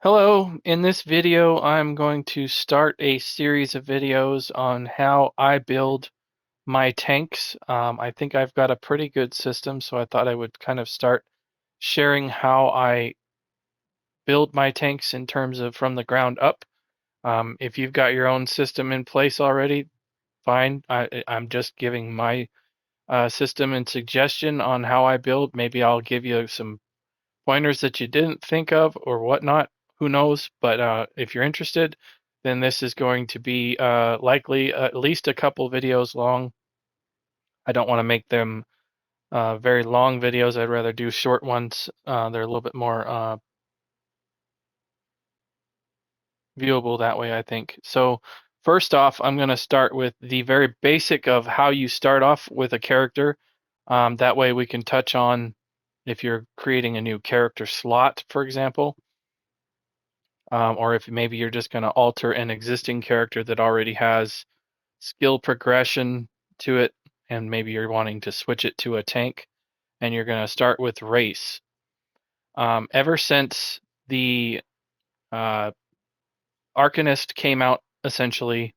Hello, in this video I'm going to start a series of videos on how I build my tanks. I think I've got a pretty good system, so I thought I would kind of start sharing how I build my tanks in terms of from the ground up. If you've got your own system in place already, fine. I'm just giving my system and suggestion on how I build. Maybe I'll give you some pointers that you didn't think of or whatnot. Who knows? But if you're interested, then this is going to be likely at least a couple videos long. I don't want to make them very long videos. I'd rather do short ones. They're a little bit more viewable that way, I think. So first off, I'm going to start with the very basic of how you start off with a character. That way we can touch on if you're creating a new character slot, for example. Or if maybe you're just going to alter an existing character that already has skill progression to it, and maybe you're wanting to switch it to a tank, and you're going to start with race. Ever since the uh, Arcanist came out, essentially,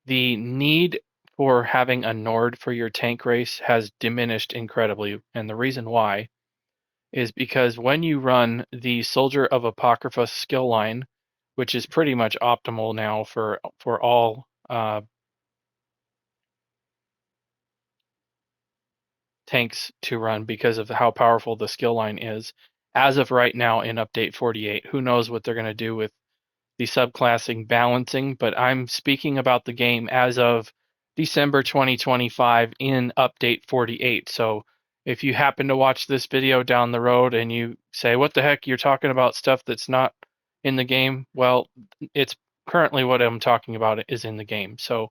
the need for having a Nord for your tank race has diminished incredibly, and the reason why is because when you run the Soldier of Apocrypha skill line, which is pretty much optimal now for all tanks to run because of how powerful the skill line is. As of right now in update 48, who knows what they're going to do with the subclassing balancing, but I'm speaking about the game as of December 2025 in update 48. So if you happen to watch this video down the road and you say, what the heck, you're talking about stuff that's not in the game, well, it's currently what I'm talking about is in the game. So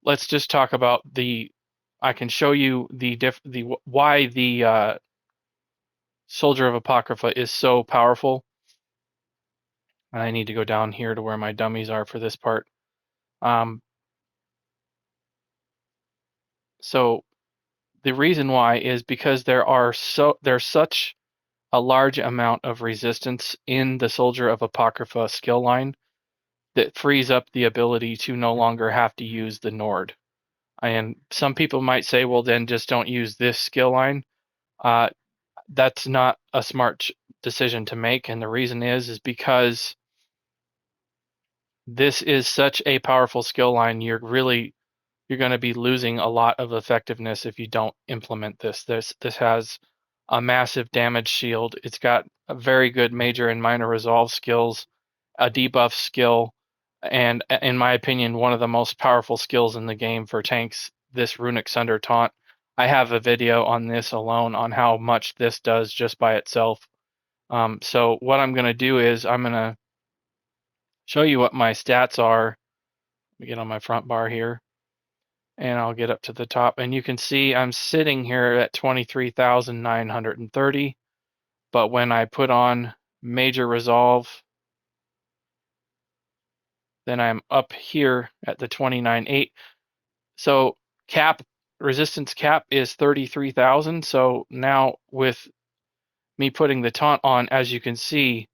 let's just talk about I can show you the why the Soldier of Apocrypha is so powerful. I need to go down here to where my dummies are for this part. Um, so the reason why is because there's such a large amount of resistance in the Soldier of Apocrypha skill line that frees up the ability to no longer have to use the Nord. And some people might say, well, then just don't use this skill line. Uh, that's not a smart decision to make, and the reason is because this is such a powerful skill line. You're going to be losing a lot of effectiveness if you don't implement this. This has a massive damage shield. It's got a very good major and minor resolve skills, a debuff skill, and in my opinion, one of the most powerful skills in the game for tanks, this Runic Sunder taunt. I have a video on this alone on how much this does just by itself. So what I'm going to do is I'm going to show you what my stats are. Let me get on my front bar here, and I'll get up to the top. And you can see I'm sitting here at 23,930. But when I put on Major Resolve, then I'm up here at the 29.8. So resistance cap is 33,000. So now with me putting the taunt on, as you can see,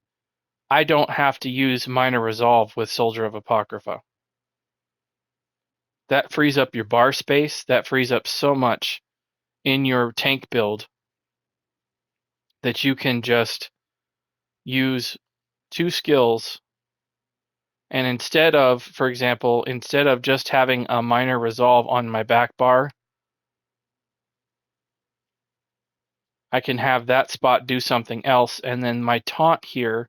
I don't have to use Minor Resolve with Soldier of Apocrypha. That frees up your bar space. That frees up so much in your tank build that you can just use two skills. And instead of, for example, instead of just having a Minor Resolve on my back bar, I can have that spot do something else. And then my taunt here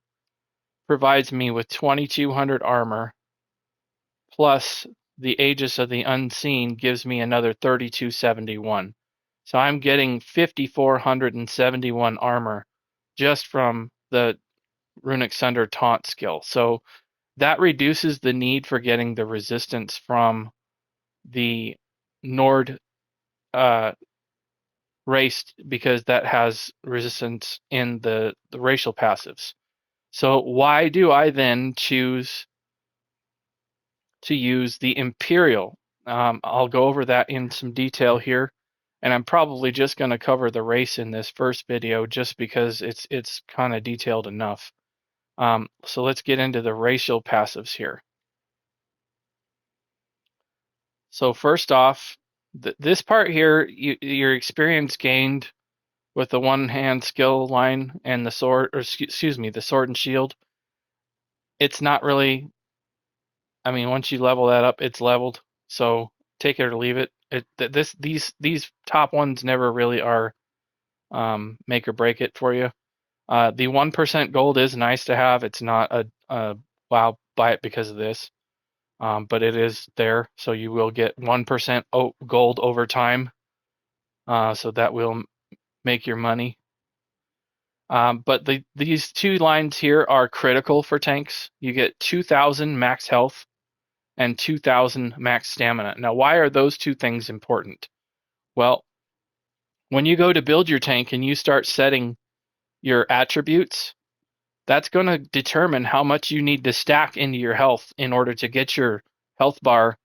provides me with 2,200 armor, plus the Aegis of the Unseen gives me another 3,271. So I'm getting 5,471 armor just from the Runic Sunder taunt skill. So that reduces the need for getting the resistance from the Nord race, because that has resistance in the racial passives. So why do I then choose to use the Imperial? I'll go over that in some detail here, and I'm probably just going to cover the race in this first video just because it's kind of detailed enough. So let's get into the racial passives here. So first off, this part here, your experience gained with the one-hand skill line and the sword, or excuse me, the sword and shield. It's not really. I mean, once you level that up, it's leveled. So take it or leave it. These top ones never really are make or break it for you. The 1% gold is nice to have. It's not a wow, buy it because of this. But it is there, so you will get 1% gold over time. So that will make your money. But these two lines here are critical for tanks. You get 2,000 max health and 2,000 max stamina. Now, why are those two things important? Well, when you go to build your tank and you start setting your attributes, that's going to determine how much you need to stack into your health in order to get your health bar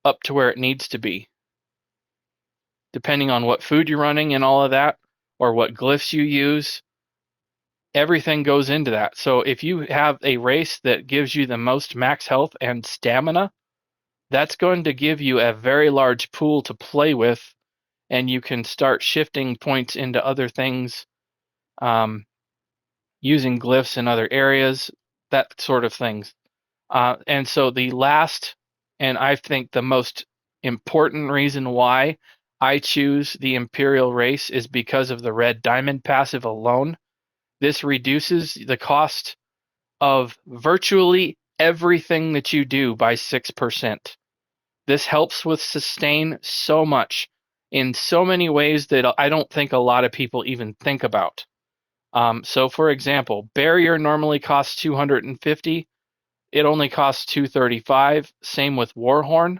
up to where it needs to be. Depending on what food you're running and all of that, or what glyphs you use, everything goes into that. So if you have a race that gives you the most max health and stamina, that's going to give you a very large pool to play with, and you can start shifting points into other things, using glyphs in other areas, that sort of things. And so the last, and I think the most important reason why I choose the Imperial race is because of the red diamond passive alone. This reduces the cost of virtually everything that you do by 6%. This helps with sustain so much in so many ways that I don't think a lot of people even think about. So for example, barrier normally costs 250. It only costs 235. Same with Warhorn.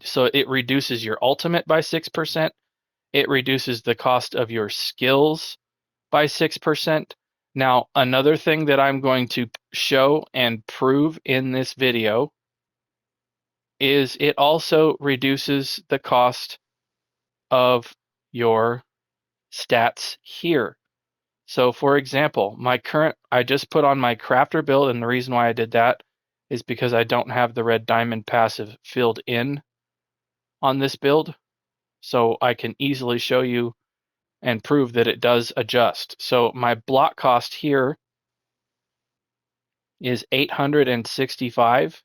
So it reduces your ultimate by 6%. It reduces the cost of your skills by 6%. Now, another thing that I'm going to show and prove in this video is it also reduces the cost of your stats here. So for example, I just put on my crafter build, and the reason why I did that is because I don't have the red diamond passive filled in on this build. So I can easily show you and prove that it does adjust. So my block cost here is 865.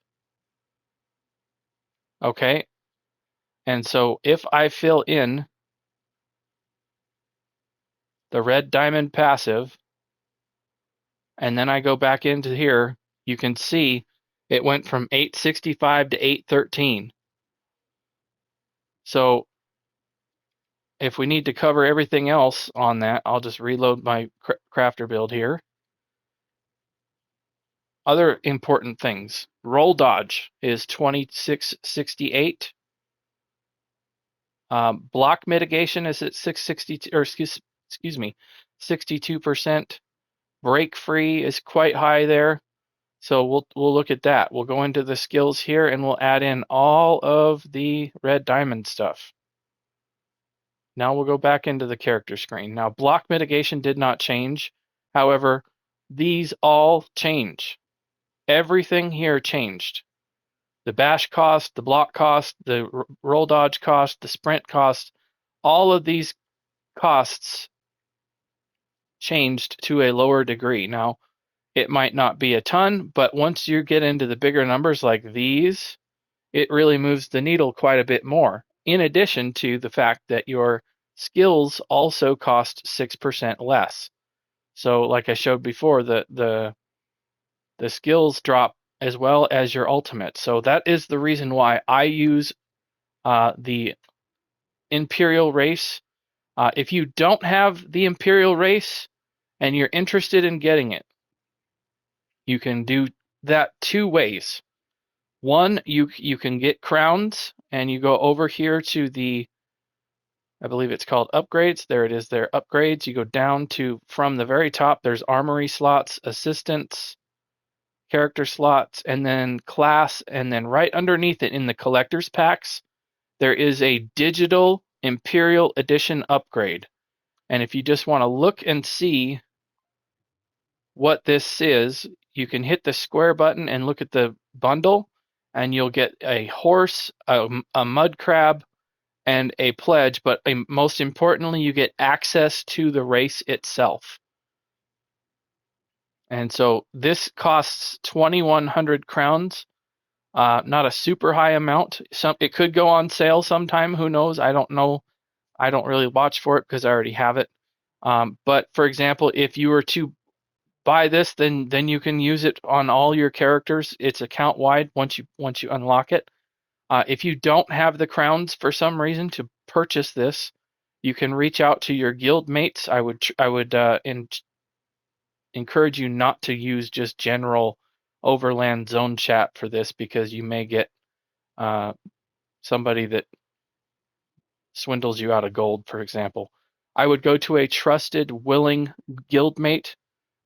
Okay. And so if I fill in the red diamond passive, and then I go back into here, you can see it went from 865 to 813. So if we need to cover everything else on that, I'll just reload my crafter build here. Other important things. Roll dodge is 2668. Block mitigation is at 660, or excuse me, 62%. Break free is quite high there. So we'll look at that. We'll go into the skills here and we'll add in all of the red diamond stuff. Now we'll go back into the character screen. Now block mitigation did not change. However, these all change. Everything here changed. The bash cost, the block cost, the roll dodge cost, the sprint cost, all of these costs changed to a lower degree. Now, it might not be a ton, but once you get into the bigger numbers like these, it really moves the needle quite a bit more. In addition to the fact that your skills also cost 6% less. So like I showed before, the skills drop as well as your ultimate. So that is the reason why I use the Imperial race. If you don't have the Imperial race and you're interested in getting it, you can do that two ways. One, you can get crowns, and you go over here to the, I believe it's called upgrades. There it is there, upgrades. You go down to, from the very top, there's armory slots, assistants, character slots, and then class, and then right underneath it in the collector's packs, there is a digital Imperial Edition upgrade. And if you just want to look and see what this is, you can hit the square button and look at the bundle, and you'll get a horse, a mud crab, and a pledge, but most importantly, you get access to the race itself. And so this costs 2,100 crowns. Not a super high amount. It could go on sale sometime. Who knows? I don't know. I don't really watch for it because I already have it. But for example, if you were to buy this, then you can use it on all your characters. It's account wide once you unlock it. If you don't have the crowns for some reason to purchase this, you can reach out to your guildmates. I would encourage you not to use just general overland zone chat for this, because you may get somebody that swindles you out of gold, for example. I would go to a trusted, willing guildmate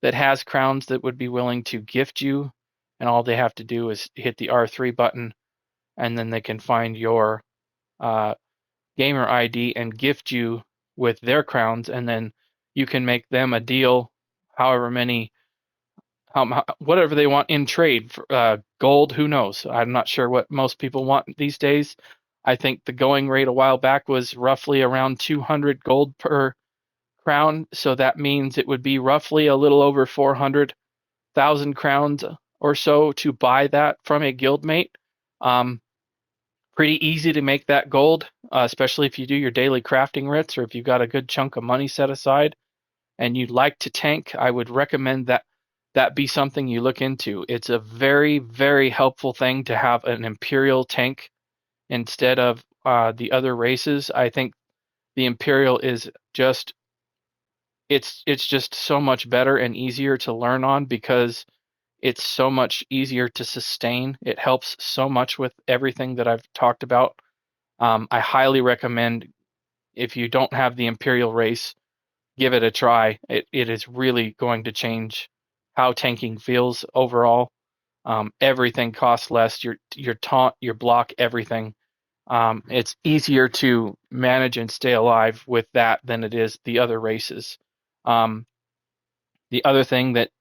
that has crowns that would be willing to gift you, and all they have to do is hit the R3 button, and then they can find your gamer ID and gift you with their crowns, and then you can make them a deal, however many, whatever they want in trade. For, gold, who knows? I'm not sure what most people want these days. I think the going rate a while back was roughly around 200 gold per crown, so that means it would be roughly a little over 400,000 crowns or so to buy that from a guildmate. Pretty easy to make that gold, especially if you do your daily crafting writs, or if you've got a good chunk of money set aside and you'd like to tank. I would recommend that be something you look into. It's a very, very helpful thing to have an Imperial tank instead of the other races. I think the Imperial is just it's just so much better and easier to learn on, because it's so much easier to sustain. It helps so much with everything that I've talked about. I highly recommend, if you don't have the Imperial race, give it a try. It is really going to change how tanking feels overall. Everything costs less. Your taunt, your block, everything. It's easier to manage and stay alive with that than it is the other races. Um, the other thing that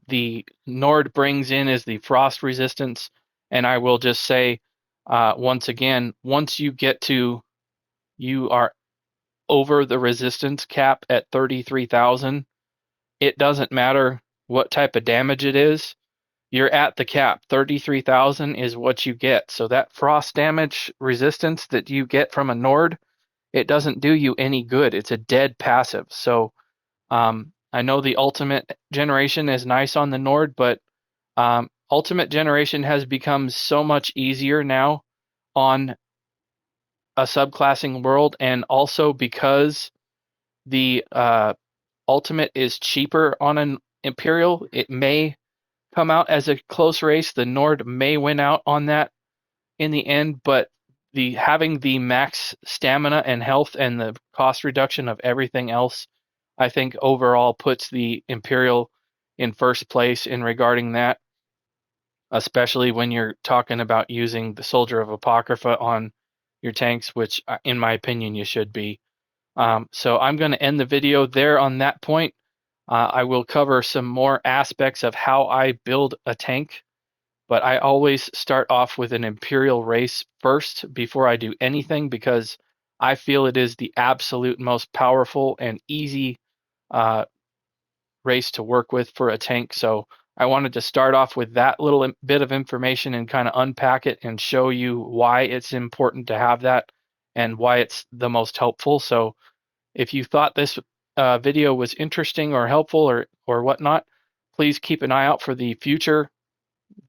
the Nord brings in is the frost resistance, and I will just say once again, once you are over the resistance cap at 33,000, it doesn't matter what type of damage it is. You're at the cap. 33,000 is what you get. So that frost damage resistance that you get from a Nord, it doesn't do you any good. It's a dead passive. So I know the ultimate generation is nice on the Nord, but ultimate generation has become so much easier now on a subclassing world, and also because the ultimate is cheaper on an Imperial, it may come out as a close race. The Nord may win out on that in the end, but the having the max stamina and health and the cost reduction of everything else, I think overall puts the Imperial in first place in regarding that, especially when you're talking about using the Soldier of Apocrypha on your tanks, which in my opinion you should be. So I'm going to end the video there on that point. I will cover some more aspects of how I build a tank, but I always start off with an Imperial race first before I do anything, because I feel it is the absolute most powerful and easy uh, race to work with for a tank. So I wanted to start off with that little bit of information and kind of unpack it and show you why it's important to have that and why it's the most helpful. So if you thought this video was interesting or helpful or whatnot, please keep an eye out for the future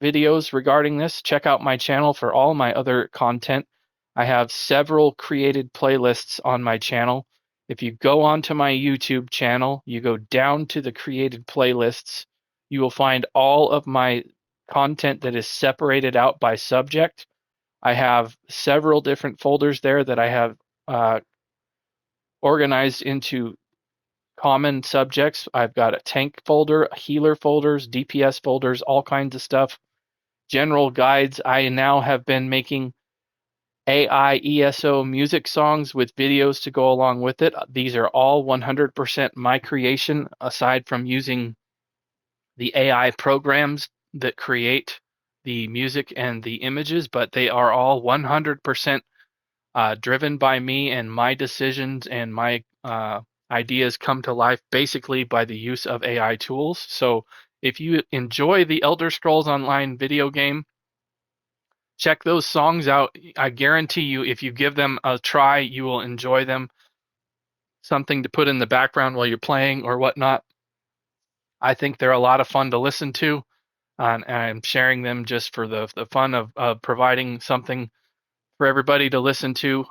videos regarding this. Check out my channel for all my other content. I have several created playlists on my channel. If you go onto my YouTube channel, you go down to the created playlists, you will find all of my content that is separated out by subject. I have several different folders there that I have organized into common subjects. I've got a tank folder, healer folders, DPS folders, all kinds of stuff. General guides. I now have been making AI ESO music songs with videos to go along with it. These are all 100% my creation, aside from using the AI programs that create the music and the images, but they are all 100% driven by me and my decisions, and my ideas come to life basically by the use of AI tools. So if you enjoy the Elder Scrolls Online video game, check those songs out. I guarantee you, if you give them a try, you will enjoy them. Something to put in the background while you're playing or whatnot. I think they're a lot of fun to listen to, and I'm sharing them just for the fun of providing something for everybody to listen to.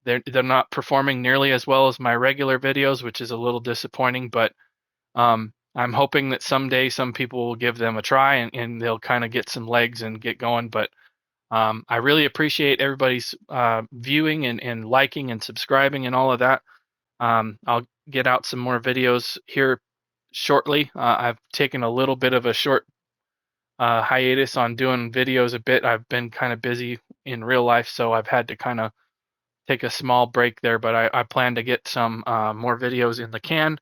They're not performing nearly as well as my regular videos, which is a little disappointing, but I'm hoping that someday some people will give them a try, and they'll kind of get some legs and get going. But I really appreciate everybody's viewing and liking and subscribing and all of that. I'll get out some more videos here shortly. I've taken a little bit of a short hiatus on doing videos a bit. I've been kind of busy in real life, so I've had to kind of take a small break there. But I plan to get some more videos in the can,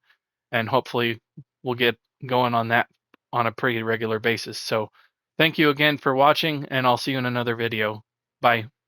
and hopefully we'll get going on that on a pretty regular basis. So thank you again for watching, and I'll see you in another video. Bye.